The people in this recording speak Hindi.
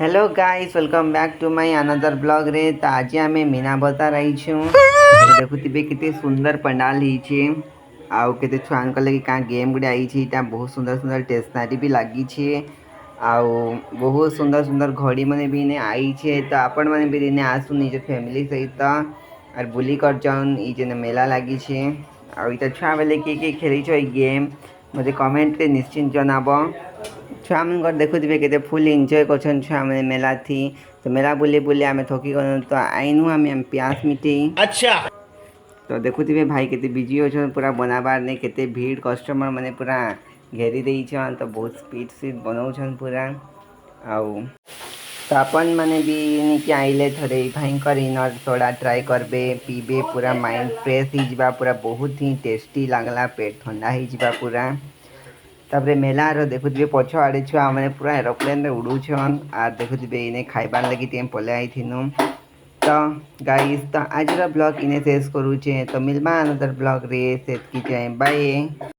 Hello guys welcome back to my another blog रे। तो आज आम मीना बता रही छूँ। तो देखुवे के सुंदर पंडाल होइछे आउ के छुआ लगे क्या गेम गुड़े आई बहुत सुंदर सुंदर स्टेशनरी भी लगी आउ बहुत सुंदर सुंदर घड़ी मैंने भी इन्हें आई तो आपण मैंने भी इन्हें आसु निज फैमिली सहित और बुली कर जाऊन ये मेला लगी आउ इतना छुआ बेले किए खेली गेम मत कमेंट रे निश्चिंत जनाब। छुआ मन देखुवे के फुल एंजॉय कर छुआ मैंने मेला थी। तो मेला बुली बुली आम थकी गलु तो आईनु आम प्यास मिटे। अच्छा तो देखुवे भाई के बिजी हो पूरा बनाबार नहीं के भीड़ कस्टमर मैंने पूरा घेरी देछन तो बहुत स्पीड स्पीड बनाऊन पूरा आउ तो अपन मैंने भी निके आइले थोड़े भयंकर इनर सोडा ट्राई करबे पीबे पूरा माइंड फ्रेश हो पूरा बहुत ही टेस्टी लगला पेट ठंडा हो पूरा। तापर मेला देखुवे पछ आड़े छुआ मैंने पूरा एरोप्लेन उड़ूछन और देखुवे इन्हें खाइबार लगी टीम पले आई। तो गाइस तो आज ब्लॉग इन्हें शेष करूचे तो मिलबा अनदर ब्लॉग रे सेट की जाए बाय।